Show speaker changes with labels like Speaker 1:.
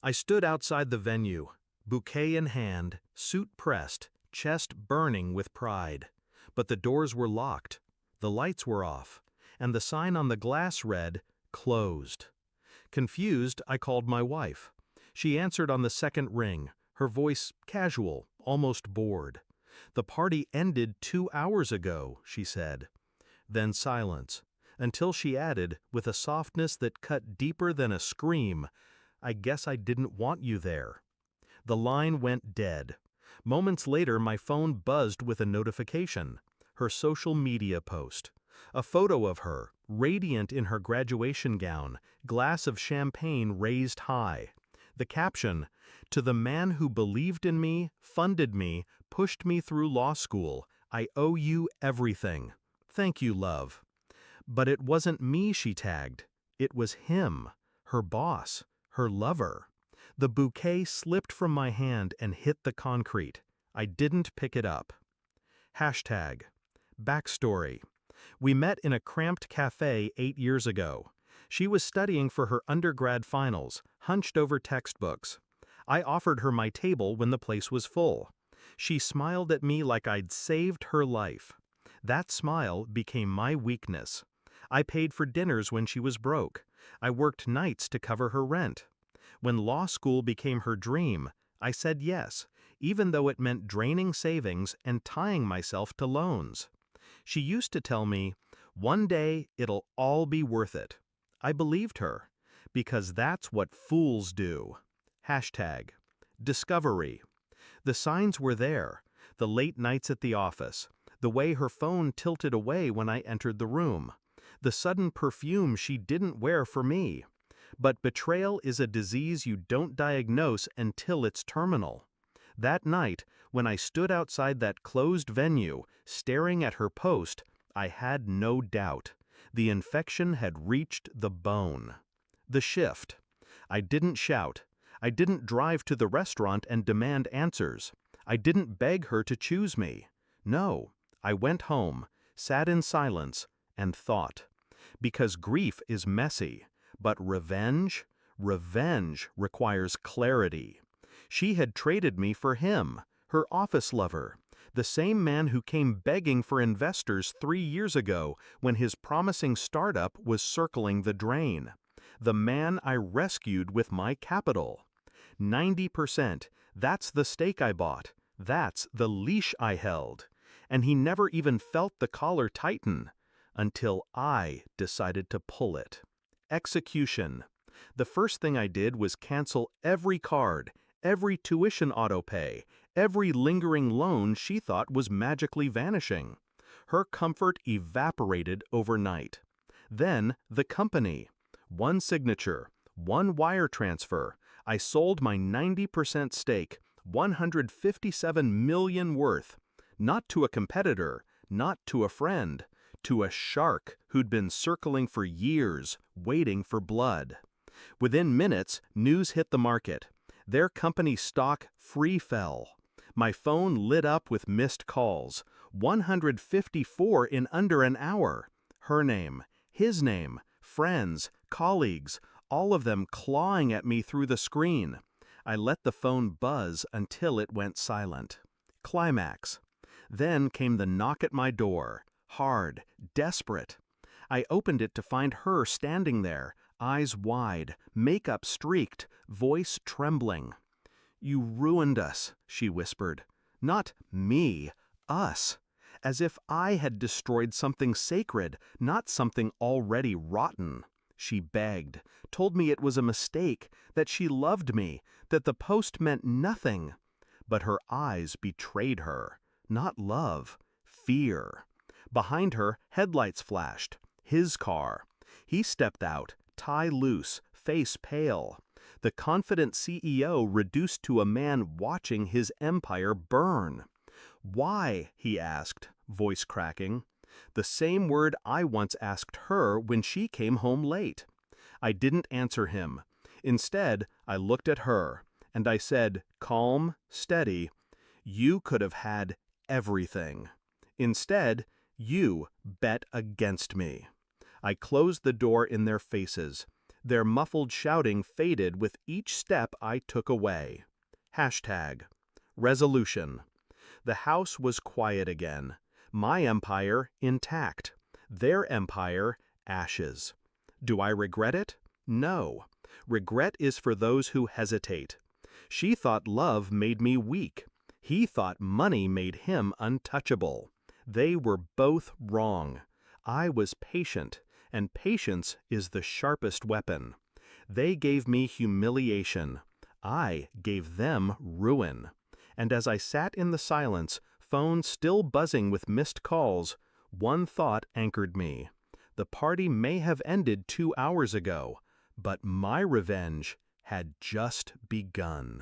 Speaker 1: I stood outside the venue, bouquet in hand, suit pressed, chest burning with pride. But the doors were locked, the lights were off, and the sign on the glass read, "Closed." Confused, I called my wife. She answered on the second ring, her voice casual, almost bored. "The party ended 2 hours ago," she said. Then silence, until she added, with a softness that cut deeper than a scream, "I guess I didn't want you there." The line went dead. Moments later, my phone buzzed with a notification. Her social media post. A photo of her, radiant in her graduation gown, glass of champagne raised high. The caption, "To the man who believed in me, funded me, pushed me through law school, I owe you everything. Thank you, love." But it wasn't me she tagged. It was him, her boss, her lover. The bouquet slipped from my hand and hit the concrete. I didn't pick it up. Hashtag. Backstory. We met in a cramped cafe 8 years ago. She was studying for her undergrad finals, hunched over textbooks. I offered her my table when the place was full. She smiled at me like I'd saved her life. That smile became my weakness. I paid for dinners when she was broke. I worked nights to cover her rent. When law school became her dream, I said yes, even though it meant draining savings and tying myself to loans. She used to tell me, "One day it'll all be worth it." I believed her, because that's what fools do. Hashtag. Discovery. The signs were there, the late nights at the office, the way her phone tilted away when I entered the room, the sudden perfume she didn't wear for me. But betrayal is a disease you don't diagnose until it's terminal. That night, when I stood outside that closed venue, staring at her post, I had no doubt. The infection had reached the bone. The shift. I didn't shout. I didn't drive to the restaurant and demand answers. I didn't beg her to choose me. No, I went home, sat in silence, and thought. Because grief is messy. But revenge? Revenge requires clarity. She had traded me for him, her office lover, the same man who came begging for investors 3 years ago when his promising startup was circling the drain. The man I rescued with my capital. 90%, that's the stake I bought. That's the leash I held. And he never even felt the collar tighten, until I decided to pull it. Execution. The first thing I did was cancel every card, every tuition autopay, every lingering loan she thought was magically vanishing. Her comfort evaporated overnight. Then the company. One signature, one wire transfer. I sold my 90% stake, 157 million worth. Not to a competitor, not to a friend, to a shark who'd been circling for years, waiting for blood. Within minutes, news hit the market. Their company stock free fell. My phone lit up with missed calls, 154 in under an hour. Her name, his name, friends, colleagues, all of them clawing at me through the screen. I let the phone buzz until it went silent. Climax. Then came the knock at my door, hard, desperate. I opened it to find her standing there, eyes wide, makeup streaked, voice trembling. "You ruined us," she whispered. "Not me, us. As if I had destroyed something sacred, not something already rotten." She begged, told me it was a mistake, that she loved me, that the post meant nothing. But her eyes betrayed her. Not love, fear. Behind her, headlights flashed. His car. He stepped out, tie loose, face pale. The confident CEO reduced to a man watching his empire burn. "Why?" he asked, voice cracking. The same word I once asked her when she came home late. I didn't answer him. Instead, I looked at her, and I said, calm, steady, "You could have had everything. Instead, you bet against me." I closed the door in their faces. Their muffled shouting faded with each step I took away. Hashtag. Resolution. The house was quiet again. My empire intact. Their empire ashes. Do I regret it? No. Regret is for those who hesitate. She thought love made me weak. He thought money made him untouchable. They were both wrong. I was patient, and patience is the sharpest weapon. They gave me humiliation. I gave them ruin. And as I sat in the silence, phone still buzzing with missed calls, one thought anchored me. The party may have ended 2 hours ago, but my revenge had just begun.